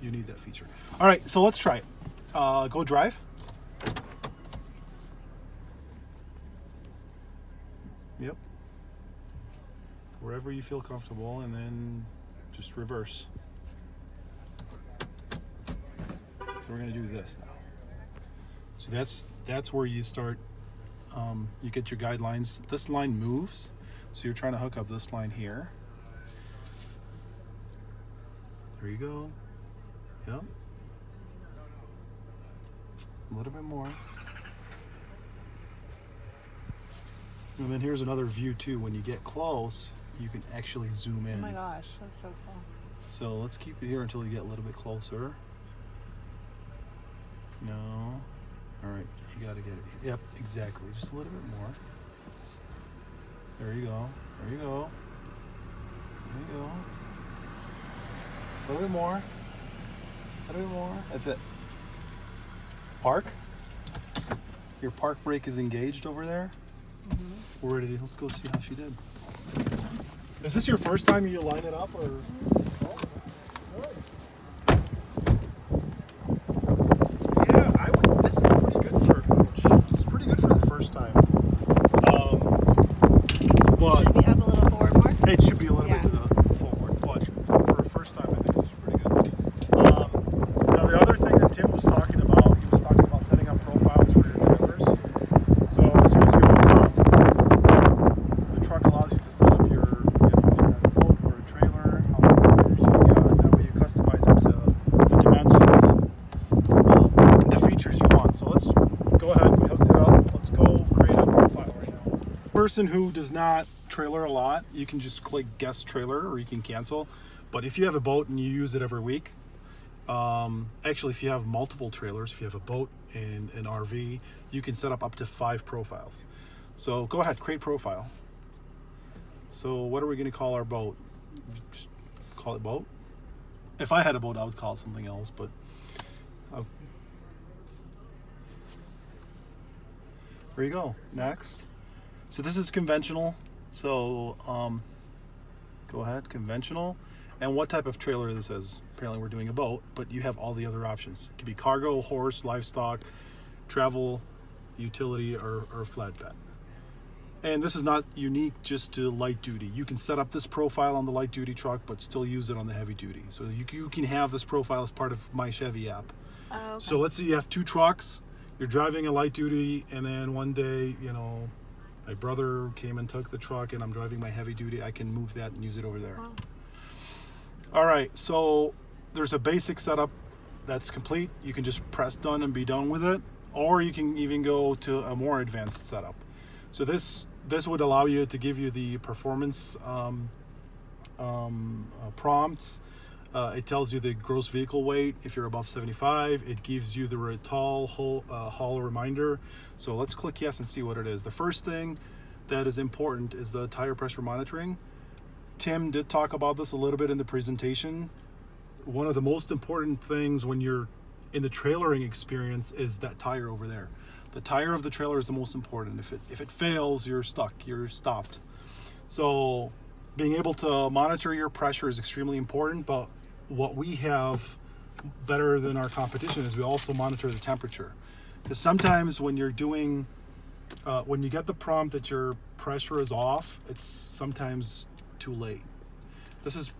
you need that feature. All right, so let's try it. Go drive. Yep. Wherever you feel comfortable, and then just reverse. So we're going to do this now. So that's where you start. You get your guidelines. This line moves, so you're trying to hook up this line here. There you go. Yep. A little bit more. And then here's another view too. When you get close, you can actually zoom in. Oh my gosh, that's so cool. So let's keep it here until you get a little bit closer. No. All right, you got to get it. Yep, exactly. Just a little bit more. There you go. There you go. There you go. A little bit more. A little bit more. That's it. Park. Your park brake is engaged over there. Mm-hmm. We're ready. Let's go see how she did. Is this your first time you line it up, or? This is pretty good for a coach. This is pretty good for the first time. But should be up a little forward more? It should be a little bit to the forward, but for a first time, I think this is pretty good. Now, the other thing that Tim was talking about, he was talking about setting up profiles for your trailers. So as soon as you hook up, the truck allows you to set up your, if you have a boat or a trailer, how many tires you got. That way you customize it to the dimensions and the features you want. So let's go ahead. We hooked it up. Let's go create a profile right now. Person who does not trailer a lot, you can just click guest trailer, or you can cancel. But if you have a boat and you use it every week, actually if you have multiple trailers, if you have a boat and an RV, you can set up to 5 profiles. So go ahead, create profile. So what are we going to call our boat? Just call it boat. If I had a boat, I would call it something else, but there you go. Next. So this is conventional. So go ahead, conventional. And what type of trailer this is? Apparently we're doing a boat, but you have all the other options. It could be cargo, horse, livestock, travel, utility, or flatbed. And this is not unique just to light duty. You can set up this profile on the light duty truck, but still use it on the heavy duty. So you can have this profile as part of My Chevy app. Oh, okay. So let's say you have 2 trucks, you're driving a light duty, and then one day, my brother came and took the truck and I'm driving my heavy duty, I can move that and use it over there. Wow. All right, so there's a basic setup that's complete. You can just press done and be done with it, or you can even go to a more advanced setup. So this would allow you to give you the performance prompts. It tells you the gross vehicle weight if you're above 75. It gives you the haul reminder. So let's click yes and see what it is. The first thing that is important is the tire pressure monitoring. Tim did talk about this a little bit in the presentation. One of the most important things when you're in the trailering experience is that tire over there. The tire of the trailer is the most important. If it fails, you're stuck, you're stopped. So being able to monitor your pressure is extremely important, but what we have better than our competition is we also monitor the temperature. Because sometimes when you're doing, when you get the prompt that your pressure is off, it's sometimes too late. This is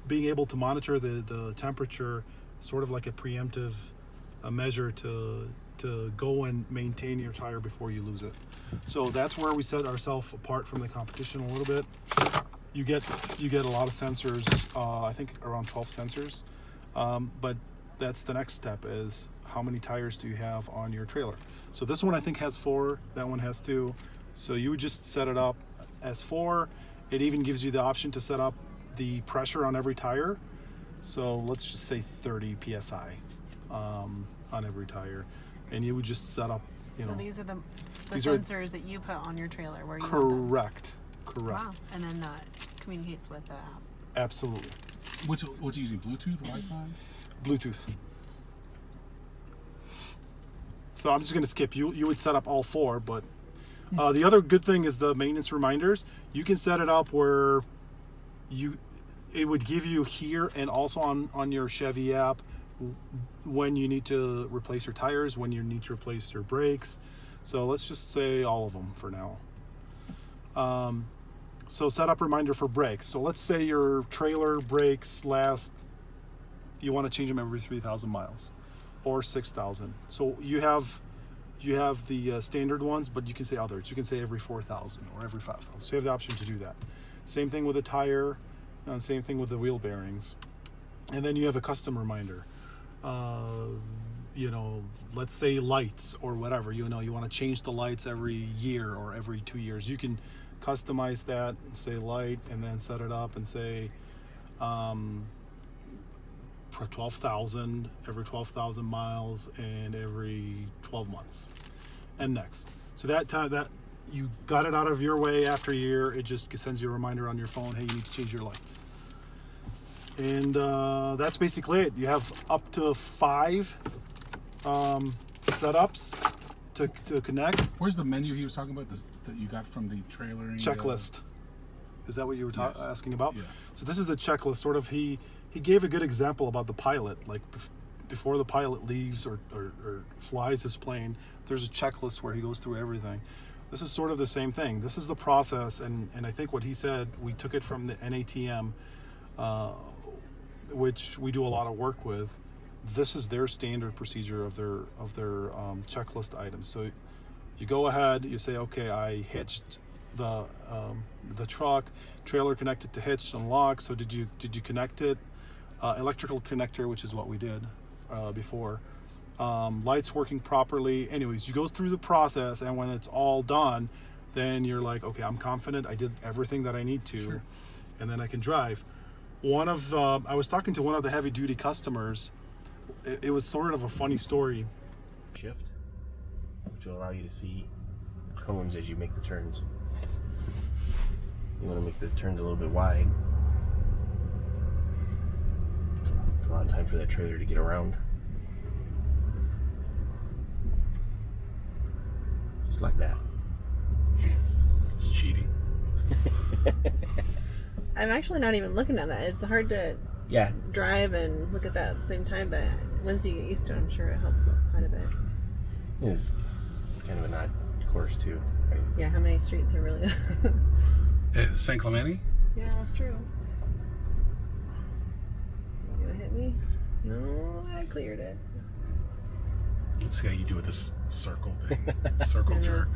being able to monitor the temperature, sort of like a preemptive measure to go and maintain your tire before you lose it. So that's where we set ourselves apart from the competition a little bit. You get a lot of sensors, I think around 12 sensors, but that's the next step, is how many tires do you have on your trailer. So this one I think has 4, that one has 2. So you would just set it up as 4. It even gives you the option to set up the pressure on every tire. So let's just say 30 PSI on every tire. And you would just set up, So these are the sensors that you put on your trailer where you correct. Wow. And then that communicates with the app. Absolutely. What's you using? Bluetooth, Wi-Fi? Bluetooth. So I'm just going to skip. You would set up all 4, but the other good thing is the maintenance reminders. You can set it up where it would give you here and also on your Chevy app when you need to replace your tires, when you need to replace your brakes. So let's just say all of them for now. So set up reminder for brakes. So let's say your trailer brakes you want to change them every 3,000 miles or 6,000. So you have the standard ones, but you can say others. You can say every 4,000 or every 5,000. So you have the option to do that. Same thing with the tire, and same thing with the wheel bearings. And then you have a custom reminder. Let's say lights or whatever. You want to change the lights every year or every 2 years. You can customize that, say light, and then set it up and say for 12,000 every 12,000 miles and every 12 months and next. So that time that you got it out of your way after a year, it just sends you a reminder on your phone, hey, you need to change your lights. And that's basically it. You have up to 5 setups to connect. Where's the menu he was talking about that you got from the trailering? Checklist. Is that what you were Yes. asking about? Yeah. So this is a checklist. Sort of, he gave a good example about the pilot. Like before the pilot leaves or flies his plane, there's a checklist where he goes through everything. This is sort of the same thing. This is the process, and I think what he said, we took it from the NATM, which we do a lot of work with. This is their standard procedure of their checklist items. So you go ahead, you say, okay, I hitched the truck, trailer connected to hitch and lock. So did you connect it? Electrical connector, which is what we did before. Lights working properly. Anyways, you go through the process, and when it's all done, then you're like, okay, I'm confident I did everything that I need to, Sure. and then I can drive. I was talking to one of the heavy duty customers. It was sort of a funny story. Shift, which will allow you to see cones as you make the turns. You want to make the turns a little bit wide. It's a lot of time for that trailer to get around. Just like that. It's cheating. I'm actually not even looking at that. It's hard to Yeah, drive and look at that at the same time, but once you get used to it, I'm sure it helps quite a bit. it's kind of an odd course too, right? Yeah, how many streets are really... San Clemente? Yeah, that's true. You gonna hit me? No, I cleared it. Let's see how you do with this circle thing. Circle jerk.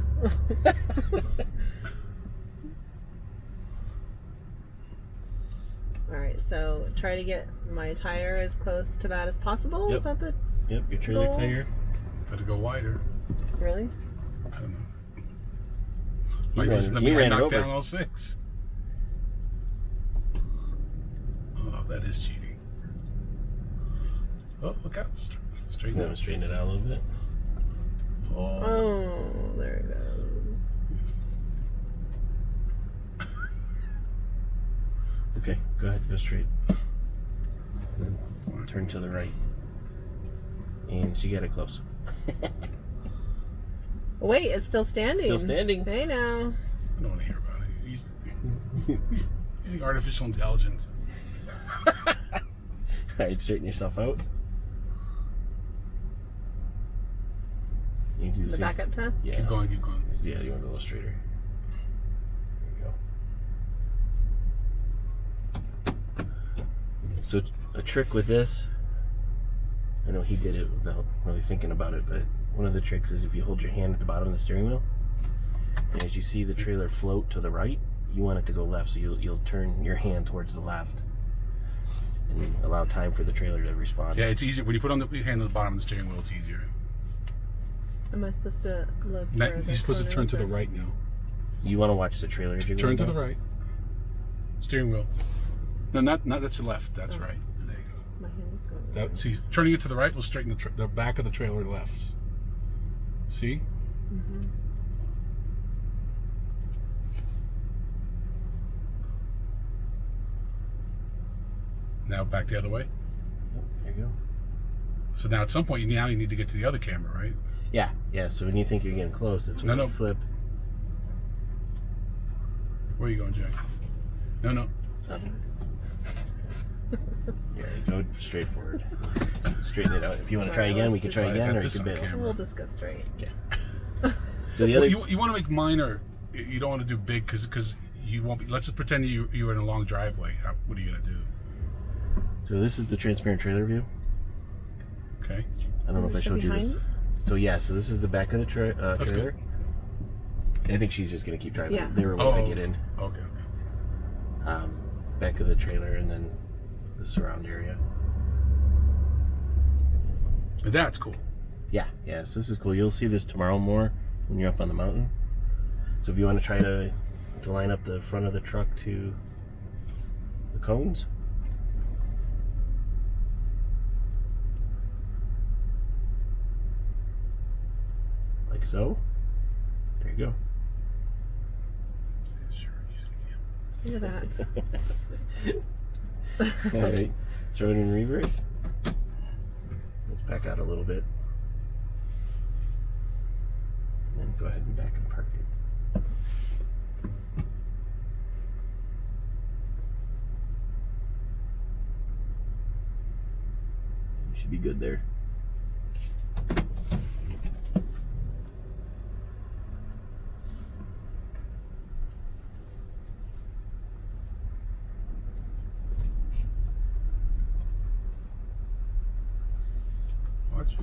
Alright, so try to get my tire as close to that as possible. Yep. Is that the... Yep, your trailer Goal. tire. Better go wider. Really? I don't know. You Like ran- this, let you me ran it knock over. down all 6. Oh, that is cheating. Oh, look out. Straighten Now out. straighten it out a little bit. Oh. Oh, there it goes. Okay, go ahead, go straight. Then turn to the right. And she got it close. Wait, it's still standing. Still standing. Hey now. I don't want to hear about it. He's using artificial intelligence. Alright, straighten yourself out. You can do The same- backup test? Yeah. Keep going, keep going. Yeah, you want to go a little straighter. There you go. So a trick with this, I know he did it without really thinking about it, but one of the tricks is if you hold your hand at the bottom of the steering wheel, and as you see the trailer float to the right, you want it to go left, so you'll turn your hand towards the left and allow time for the trailer to respond. Yeah, it's easier. When you put on the hand on the bottom of the steering wheel, it's easier. Am I supposed to look Now, where you're the supposed to cone turn is, to the or- right now. You want to watch the trailer as you're Turn going to the down? right. Steering wheel. No, not that's the left. That's Oh. right. There you go. My hand is going. That, see, turning it to the right will straighten the back of the trailer left. See? Mm-hmm. Now back the other way. There you go. So now at some point, you need to get to the other camera, right? Yeah, yeah. So when you think you're getting close, that's when No, you no. flip. Where are you going, Jack? No. Okay. Yeah, go straight forward. Straighten it out. If you want to try Sorry, again, we let's can just- try I again, got or you this can on bail. camera. We'll just go straight. So the Well, other, you want to make minor. You don't want to do big because you won't be. Let's just pretend you're in a long driveway. What are you gonna do? so this is the transparent trailer view. Okay. I don't know if I Is it showed you behind this. you? So yeah, so this is the back of the That's trailer. good. I think she's just gonna keep driving. Yeah. They were when I get in. Okay. Back of the trailer and then the surround area. That's cool. Yeah, so this is cool. You'll see this tomorrow more when you're up on the mountain. So if you want to try to line up the front of the truck to the cones. Like so. There you go. Sure. Look at that. Alright. Throw it in reverse. Let's back out a little bit. And then go ahead and back and park it. You should be good there. Watch.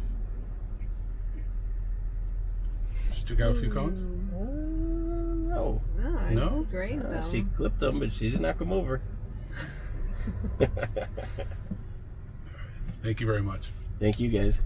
She took out a few cones. No. Nice. No? Great though. She clipped them, but she didn't knock them over. Thank you very much. Thank you guys.